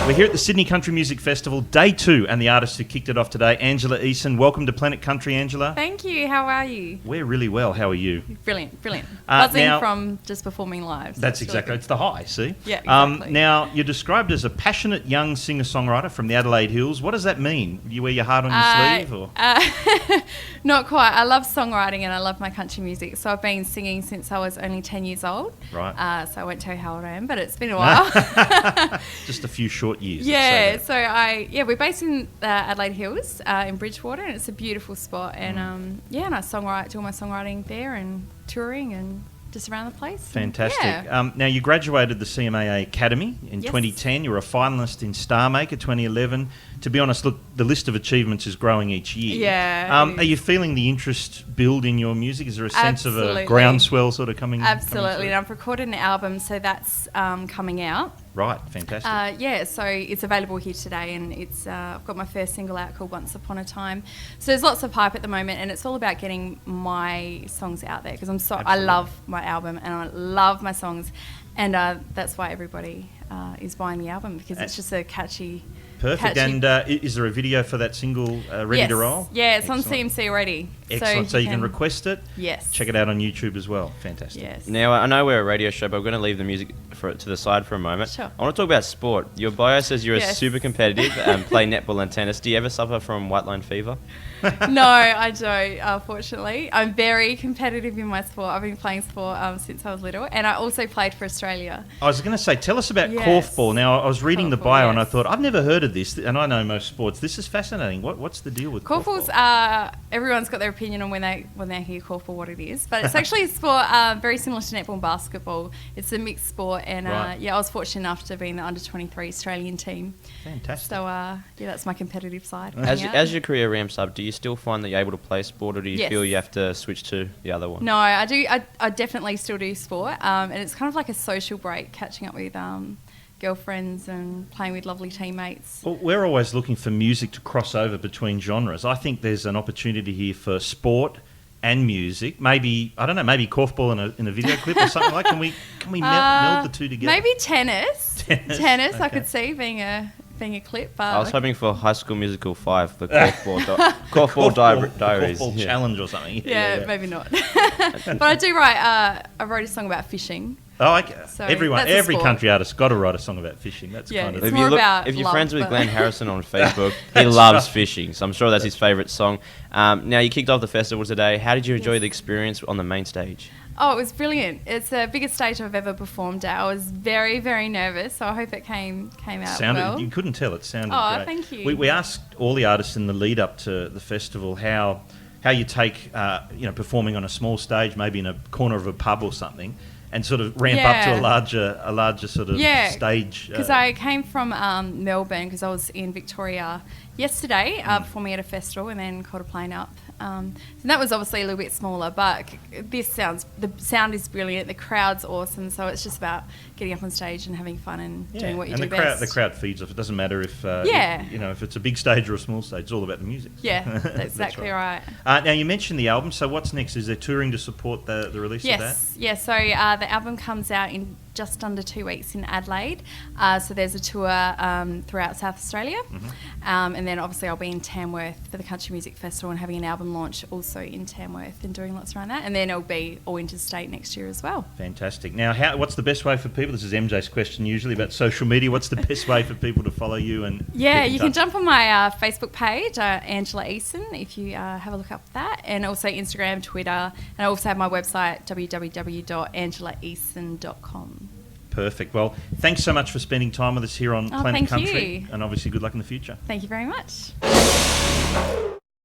We're here at the Sydney Country Music Festival, day 2, and the artist who kicked it off today, Angela Easson. Welcome to Planet Country, Angela. Thank you. How are you? We're really well. How are you? Brilliant. Buzzing from just performing live. So that's exactly. really it's the high, see? Yeah, exactly. Now, you're described as a passionate young singer-songwriter from the Adelaide Hills. What does that mean? You wear your heart on your sleeve? Or? Not quite. I love songwriting and I love my country music. So I've been singing since I was only 10 years old. Right. So I won't tell you how old I am, but it's been a while. Just a few short years. Yeah. So we're based in Adelaide Hills in Bridgewater, and it's a beautiful spot. And and I songwrite, do all my songwriting there and touring and just around the place. Fantastic. Yeah. Now, you graduated the CMA Academy in 2010. You were a finalist in Star Maker 2011. To be honest, look, the list of achievements is growing each year. Yeah. Are you feeling the interest build in your music? Is there a sense of Absolutely. a groundswell sort of coming? Absolutely. And I've recorded an album, so that's coming out. Right, fantastic. So it's available here today, and it's I've got my first single out called Once Upon a Time. So there's lots of hype at the moment, and it's all about getting my songs out there because I love my album and I love my songs, and that's why everybody is buying the album because it's just a catchy. Perfect. And is there a video for that single ready to roll? Yeah, it's on CMC already. Excellent. So you can request it. Yes. Check it out on YouTube as well. Fantastic. Yes. Now, I know we're a radio show, but we're going to leave the music to the side for a moment. Sure. I want to talk about sport. Your bio says you're super competitive and play netball and tennis. Do you ever suffer from white line fever? No, I don't, unfortunately. I'm very competitive in my sport. I've been playing sport since I was little, and I also played for Australia. I was going to say, tell us about korfball. Now, I was reading the bio and I thought, I've never heard of this, and I know most sports. This is fascinating. What's the deal with korfball? Korfball's, everyone's got their opinion on when they hear korfball what it is, but it's actually a sport very similar to netball and basketball. It's a mixed sport, and I was fortunate enough to be in the under-23 Australian team. Fantastic. So, that's my competitive side. As your career ramps up, do you still find that you're able to play sport, or do you feel you have to switch to the other one? No, I do. I definitely still do sport, and it's kind of like a social break, catching up with girlfriends and playing with lovely teammates. Well, we're always looking for music to cross over between genres. I think there's an opportunity here for sport and music. Maybe, I don't know, maybe korfball in a video clip or something like. Can we meld the two together? Maybe tennis. Tennis, okay. I could see being a clip. I was hoping for High School Musical 5, the korfball diaries. Korfball challenge or something. Yeah, maybe not. But I do write. I wrote a song about fishing. Oh, okay. So every country artist's got to write a song about fishing. That's kind of. If you're friends with Glenn Harrison on Facebook, he loves fishing, so I'm sure that's his favourite song. Now, you kicked off the festival today. How did you enjoy the experience on the main stage? Oh, it was brilliant. It's the biggest stage I've ever performed at. I was very, very nervous, so I hope it came out well. You couldn't tell. It sounded great. Oh, thank you. We asked all the artists in the lead up to the festival how you take performing on a small stage, maybe in a corner of a pub or something, and sort of ramp up to a larger sort of stage. Because I came from Melbourne, because I was in Victoria yesterday performing at a festival, and then caught a plane up. So that was obviously a little bit smaller, but the sound is brilliant, the crowd's awesome, so it's just about getting up on stage and having fun and doing what you do best. The crowd feeds off. It doesn't matter if if it's a big stage or a small stage. It's all about the music. Yeah, that's exactly right. Now, you mentioned the album, so what's next? Is there touring to support the release of that? Yes, so the album comes out in just under 2 weeks in Adelaide. So there's a tour throughout South Australia. And then obviously I'll be in Tamworth for the Country Music Festival and having an album launch also in Tamworth and doing lots around that. And then it'll be all interstate next year as well. Fantastic. Now, what's the best way for people? This is MJ's question usually about social media. What's the best way for people to follow you? And you can jump on my Facebook page, Angela Easson, if you have a look up that. And also Instagram, Twitter. And I also have my website, www.angelaeasson.com. Perfect. Well, thanks so much for spending time with us here on Planet Country. Thank you. And obviously good luck in the future. Thank you very much.